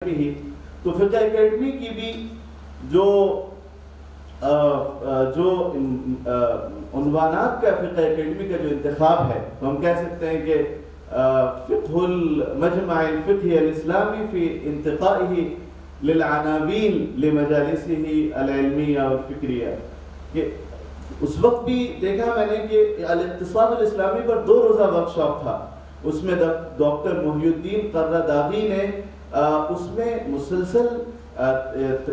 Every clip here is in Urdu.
بھی تو فقہ اکیڈمی کی بھی جو عنوانات کا فقہ اکیڈمی کا جو انتخاب ہے تو ہم کہہ سکتے ہیں کہ فقہ المجمع الفقہی الاسلامی فی انتقائہ للعناوین لمجالسہ العلمیہ والفکریہ، کہ اس وقت بھی دیکھا میں نے کہ الاقتصاد الاسلامی پر 2 روزہ ورکشاپ تھا، اس میں ڈاکٹر محی الدین قراداغی نے اس میں مسلسل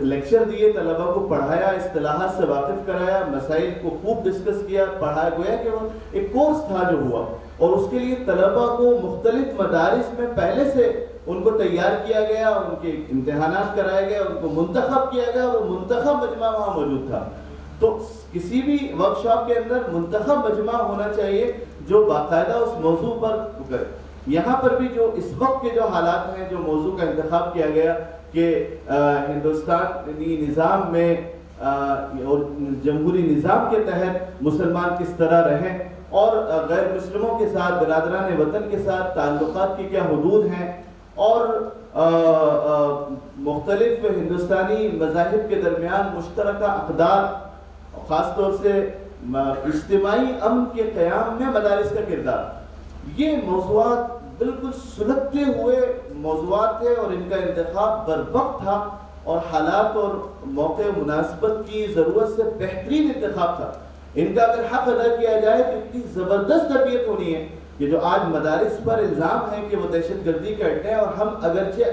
لیکچر دیے، طلبہ کو پڑھایا، اصطلاحات سے واقف کرایا، مسائل کو خوب ڈسکس کیا، پڑھایا، گویا کہ وہ ایک کورس تھا جو ہوا، اور اس کے لیے طلبہ کو مختلف مدارس میں پہلے سے ان کو تیار کیا گیا، ان کے امتحانات کرائے گئے، ان کو منتخب کیا گیا، اور وہ منتخب مجمع وہاں موجود تھا۔ تو کسی بھی ورکشاپ کے اندر منتخب مجمع ہونا چاہیے جو باقاعدہ اس موضوع پر کرے۔ یہاں پر بھی جو اس وقت کے جو حالات ہیں، جو موضوع کا انتخاب کیا گیا کہ ہندوستانی نظام میں اور جمہوری نظام کے تحت مسلمان کس طرح رہیں اور غیر مسلموں کے ساتھ، برادران وطن کے ساتھ تعلقات کی کیا حدود ہیں، اور مختلف ہندوستانی مذاہب کے درمیان مشترکہ اقدار، خاص طور سے اجتماعی امن کے قیام میں مدارس کا کردار، یہ موضوعات بالکل سلگتے ہوئے موضوعات تھے، اور ان کا انتخاب بر وقت تھا، اور حالات اور موقع مناسبت کی ضرورت سے بہترین انتخاب تھا۔ ان کا اگر حق ادا کیا جائے تو اتنی زبردست تربیت ہونی ہے کہ جو آج مدارس پر الزام ہے کہ وہ دہشت گردی کا اڈا ہے، اور ہم اگرچہ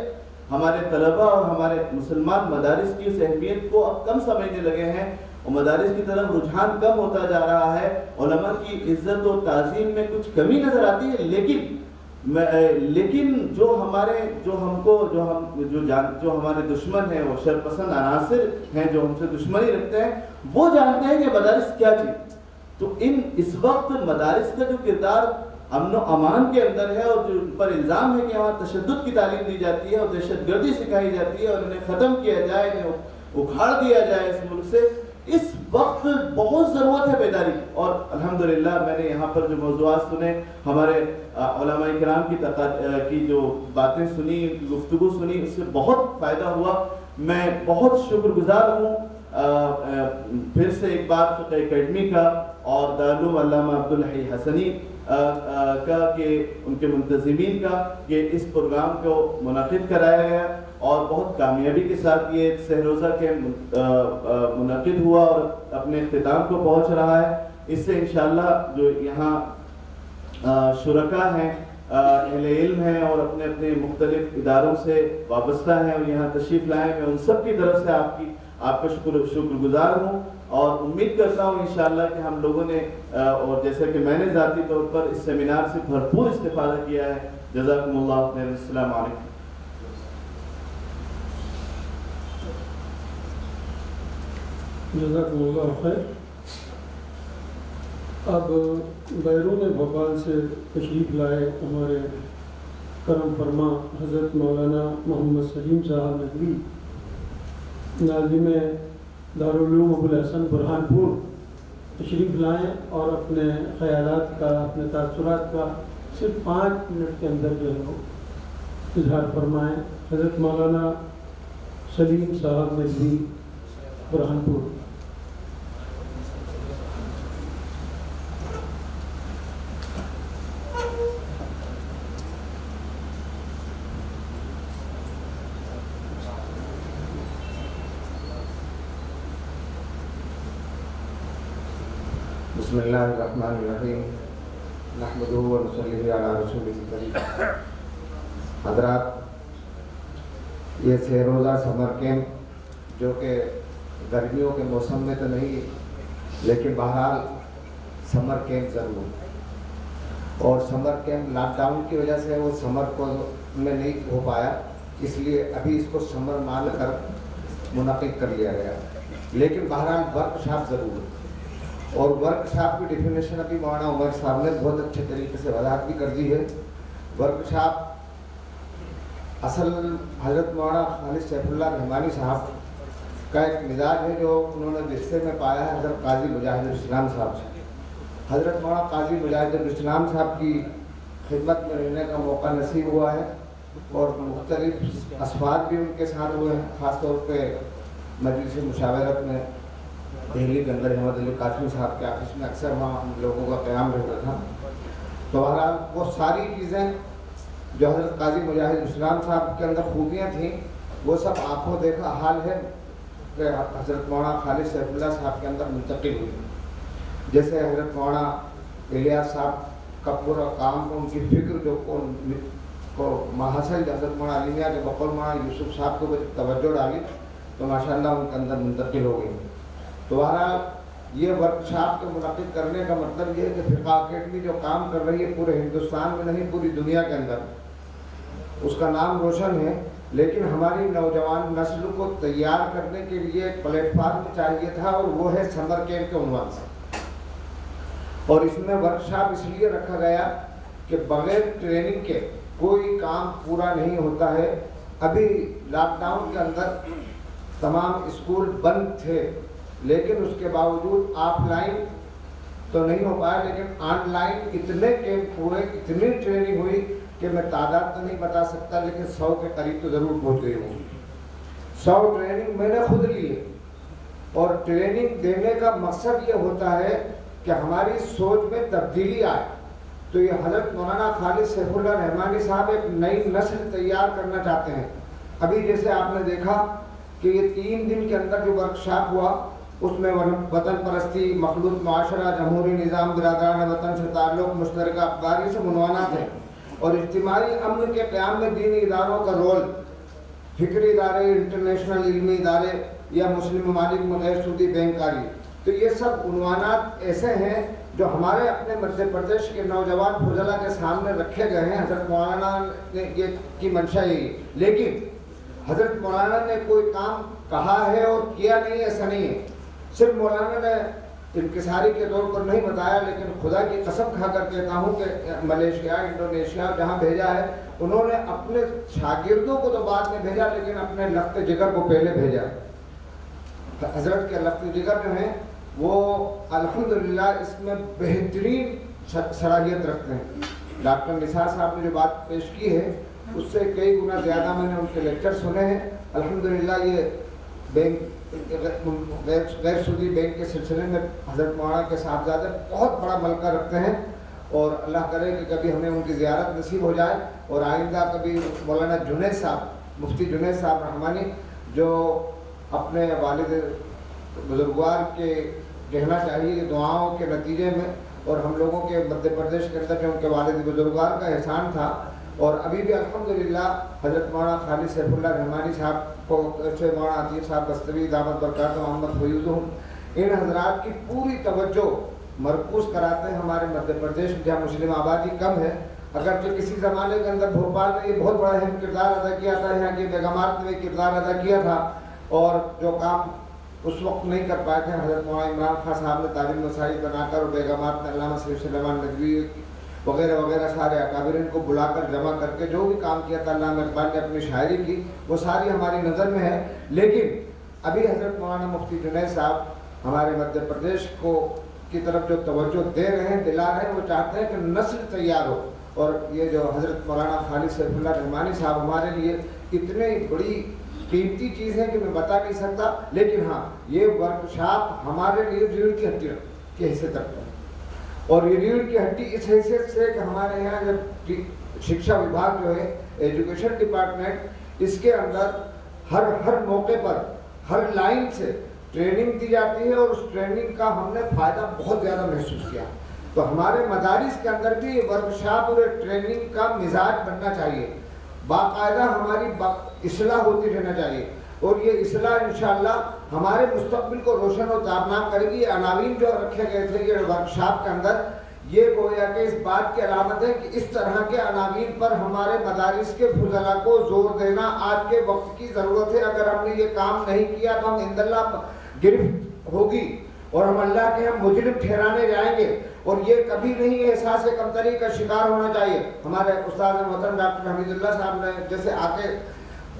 ہمارے طلبہ اور ہمارے مسلمان مدارس کی اس اہمیت کو اب کم سمجھنے لگے ہیں، اور مدارس کی طرف رجحان کم ہوتا جا رہا ہے، علماء کی عزت و تعظیم میں کچھ کمی نظر آتی ہے، لیکن جو ہمارے دشمن ہیں، وہ شرپسند عناصر ہیں جو ہم سے دشمنی رکھتے ہیں، وہ جانتے ہیں کہ مدارس کیا چیز۔ تو اس وقت مدارس کا جو کردار امن و امان کے اندر ہے، اور جو ان پر الزام ہے کہ وہاں تشدد کی تعلیم دی جاتی ہے اور دہشت گردی سکھائی جاتی ہے، اور انہیں ختم کیا جائے، انہیں اکھاڑ دیا جائے اس ملک سے، اس وقت بہت ضرورت ہے بیداری۔ اور الحمدللہ میں نے یہاں پر جو موضوعات سنے، ہمارے علماء کرام کی جو باتیں سنی، ان کی گفتگو سنی، اس سے بہت فائدہ ہوا۔ میں بہت شکر گزار ہوں پھر سے ایک بار فقہ اکیڈمی کا اور دارالعلوم علامہ عبدالحی حسنی کا، کہ ان کے منتظمین کا، کہ اس پروگرام کو منعقد کرایا گیا اور بہت کامیابی کے ساتھ یہ سہ روزہ کیمپ منعقد ہوا اور اپنے اختتام کو پہنچ رہا ہے۔ اس سے انشاءاللہ جو یہاں شرکاء ہیں، اہل علم ہیں، اور اپنے اپنے مختلف اداروں سے وابستہ ہیں اور یہاں تشریف لائے ہیں، ان سب کی طرف سے آپ کا شکر گزار ہوں، اور امید کرتا ہوں انشاءاللہ کہ ہم لوگوں نے، اور جیسا کہ میں نے ذاتی طور پر اس سیمینار سے بھرپور استفادہ کیا ہے۔ جزاکم اللہ خیر، السلام علیکم۔ جزاکم اللہ خیر۔ اب بیرون بھوپال سے تشریف لائے ہمارے کرم فرما حضرت مولانا محمد سلیم صاحب ندوی، ناظم دارالعلوم ابوالحسن برہان پور، تشریف لائیں اور اپنے خیالات کا، اپنے تاثرات کا صرف 5 منٹ کے اندر جو ہے وہ اظہار فرمائیں۔ حضرت مولانا سلیم صاحب ندوی، برہان پور۔ بسم اللہ الرحمن الرحیم، نحمدہ و نصلی علی رسولہ الکریم۔ حضرات، یہ 6 روزہ سمر کیمپ جو کہ گرمیوں کے موسم میں تو نہیں، لیکن بہرحال سمر کیمپ ضرور، اور سمر کیمپ لاک ڈاؤن کی وجہ سے وہ سمر کو میں نہیں ہو پایا، اس لیے ابھی اس کو سمر مان کر منعقد کر لیا گیا، لیکن بہرحال ورک شاپ ضرور۔ اور ورک شاپ کی ڈیفینیشن ابھی مولانا عمر صاحب نے بہت اچھے طریقے سے وضاحت بھی کر دی ہے۔ ورک شاپ اصل حضرت مولانا خالد سیف اللہ رحمانی صاحب کا ایک مزاج ہے جو انہوں نے رشتے میں پایا ہے حضرت قاضی مجاہد الاسلام صاحب سے۔ حضرت مولانا قاضی مجاہد الاسلام صاحب کی خدمت میں رہنے کا موقع نصیب ہوا ہے، اور مختلف اسباب بھی ان کے ساتھ ہوئے ہیں، خاص طور پہ مجلس مشاورت میں دہلی کے اندر احمد علی قاسمی صاحب کے آفس میں اکثر وہاں ہم لوگوں کا قیام رہتا تھا. تو بہرحال وہ ساری چیزیں جو حضرت قاضی مجاہد اسلام صاحب کے اندر خوبیاں تھیں وہ سب آنکھوں دیکھا حال ہے کہ حضرت مولانا خالد سیف اللہ صاحب کے اندر منتقل ہوئی. جیسے حضرت مولانا الیاس صاحب کا پورا کام ان کی فکر جو کو محاصل حضرت مولانا علی میاں کے بقول مولانا یوسف صاحب کو توجہ ڈالی تو ماشاءاللہ ان کے اندر منتقل ہو گئی. تو بہرحال یہ ورکشاپ کے منعقد کرنے کا مطلب یہ ہے کہ فقہ اکیڈمی جو کام کر رہی ہے پورے ہندوستان میں نہیں پوری دنیا کے اندر، اس کا نام روشن ہے. لیکن ہماری نوجوان نسل کو تیار کرنے کے لیے ایک پلیٹ فارم چاہیے تھا اور وہ ہے سمر کیمپ کے عنوان سے. اور اس میں ورکشاپ اس لیے رکھا گیا کہ بغیر ٹریننگ کے کوئی کام پورا نہیں ہوتا ہے. ابھی لاک ڈاؤن کے اندر تمام اسکول بند تھے لیکن اس کے باوجود آف لائن تو نہیں ہو پایا لیکن آن لائن اتنے کیمپ ہوئے، اتنی ٹریننگ ہوئی کہ میں تعداد تو نہیں بتا سکتا لیکن 100 کے قریب تو ضرور پہنچ گئی ہوں. 100 ٹریننگ میں نے خود لی ہے. اور ٹریننگ دینے کا مقصد یہ ہوتا ہے کہ ہماری سوچ میں تبدیلی آئے. تو یہ حضرت مولانا خالد سیف اللہ رحمانی صاحب ایک نئی نسل تیار کرنا چاہتے ہیں. ابھی جیسے آپ نے دیکھا کہ یہ 3 دن کے اندر جو ورکشاپ ہوا اس میں وطن پرستی، مخلوط معاشرہ، جمہوری نظام، برادران وطن سے تعلق، مشترکہ افکار، یہ سب عنوانات ہیں. اور اجتماعی امن کے قیام میں دینی اداروں کا رول، فکری ادارے، انٹرنیشنل علمی ادارے یا مسلم ممالک میں غیر سودی بینکاری، تو یہ سب عنوانات ایسے ہیں جو ہمارے اپنے مدھیہ پردیش کے نوجوان فضلاء کے سامنے رکھے گئے ہیں. حضرت مولانا نے یہ کی منشا یہی، لیکن حضرت مولانا نے کوئی کام کہا ہے اور کیا نہیں، ایسا نہیں ہے. صرف مولانا نے انکساری کے طور پر نہیں بتایا لیکن خدا کی قسم کھا کر کہتا ہوں کہ ملیشیا، انڈونیشیا جہاں بھیجا ہے انہوں نے اپنے شاگردوں کو تو بعد میں بھیجا لیکن اپنے لخت جگر کو پہلے بھیجا. حضرت کے لخت جگر جو ہیں وہ الحمدللہ اس میں بہترین صلاحیت رکھتے ہیں. ڈاکٹر نثار صاحب نے جو بات پیش کی ہے اس سے کئی گنا زیادہ میں نے ان کے لیکچر سنے ہیں. الحمدللہ یہ بینک غیر سودی بینک کے سلسلے میں حضرت مولانا کے صاحبزادے بہت بڑا ملکہ رکھتے ہیں اور اللہ کرے کہ کبھی ہمیں ان کی زیارت نصیب ہو جائے. اور آئندہ کبھی مولانا جنید صاحب، مفتی جنید صاحب رحمانی جو اپنے والد بزرگوار کے کہنا چاہیے کہ دعاؤں کے نتیجے میں اور ہم لوگوں کے مدھیہ پردیش کے اندر جو ان کے والد بزرگوار کا احسان تھا اور ابھی بھی الحمدللہ حضرت مولانا خالد سیف اللہ رحمانی صاحب کو سے مولانا عطیف صاحب بستوی دعوت برکات محمد فیوزہم، ان حضرات کی پوری توجہ مرکوز کراتے ہیں ہمارے مدھیہ پردیش میں جہاں مسلم آبادی کم ہے. اگرچہ کسی زمانے کے اندر بھوپال نے یہ بہت بڑا اہم کردار ادا کیا تھا، یہاں کی بیگمات نے بھی کردار ادا کیا تھا اور جو کام اس وقت نہیں کر پائے تھے حضرت مولانا عمران خان صاحب نے تعلیم مساعد بنا کر اور بیگمات نے علامہ سید سلیمان ندوی وغیرہ وغیرہ سارے اکابرین کو بلا کر جمع کر کے جو بھی کام کیا تھا علامہ اقبال نے اپنی شاعری کی وہ ساری ہماری نظر میں ہے. لیکن ابھی حضرت مولانا مفتی جنید صاحب ہمارے مدھیہ پردیش کو کی طرف جو توجہ دے رہے ہیں، دلا رہے ہیں، وہ چاہتے ہیں کہ نسل تیار ہو. اور یہ جو حضرت مولانا خالد سیف اللہ رحمانی صاحب ہمارے لیے اتنی بڑی قیمتی چیز ہے کہ میں بتا نہیں سکتا. لیکن ہاں یہ ورکشاپ ہمارے لیے ریڑھ کی ہڈی کی حیثیت رکھتا ہے اور یہ ریڑھ کی ہڈی اس حیثیت سے کہ ہمارے یہاں جب شکشا وبھاگ جو ہے ایجوکیشن ڈپارٹمنٹ اس کے اندر ہر موقع پر ہر لائن سے ٹریننگ دی جاتی ہے اور اس ٹریننگ کا ہم نے فائدہ بہت زیادہ محسوس کیا. تو ہمارے مدارس کے اندر بھی ورکشاپ اور ٹریننگ کا مزاج بننا چاہیے. باقاعدہ ہماری اصلاح ہوتی رہنا چاہیے اور یہ اصلاح انشاءاللہ ہمارے مستقبل کو روشن و تابناک کرے گی. عناوین جو رکھے گئے تھے یہ ورکشاپ کے اندر یہ گویا کہ اس بات کی علامت ہے کہ اس طرح کے عناوین پر ہمارے مدارس کے فضلاء کو زور دینا آج کے وقت کی ضرورت ہے. اگر ہم نے یہ کام نہیں کیا تو ہم انداللہ گرفت ہوگی اور ہم اللہ کے ہم مجرم ٹھہرانے جائیں گے اور یہ کبھی نہیں احساس کمتری کا شکار ہونا چاہیے. ہمارے استاد محترم ڈاکٹر حمید اللہ صاحب نے جیسے آ کے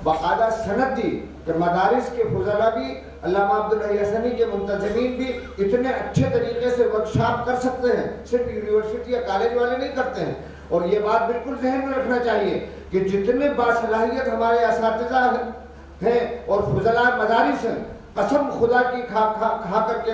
باقاعدہ سند دی کہ مدارس کے فضلاء بھی، علامہ عبدالحی حسنی کے منتظمین بھی اتنے اچھے طریقے سے ورکشاپ کر سکتے ہیں، صرف یونیورسٹی یا کالج والے نہیں کرتے ہیں. اور یہ بات بالکل ذہن میں رکھنا چاہیے کہ جتنے باصلاحیت ہمارے اساتذہ ہیں اور فضلاء مدارس ہیں، قسم خدا کی کھا کر کے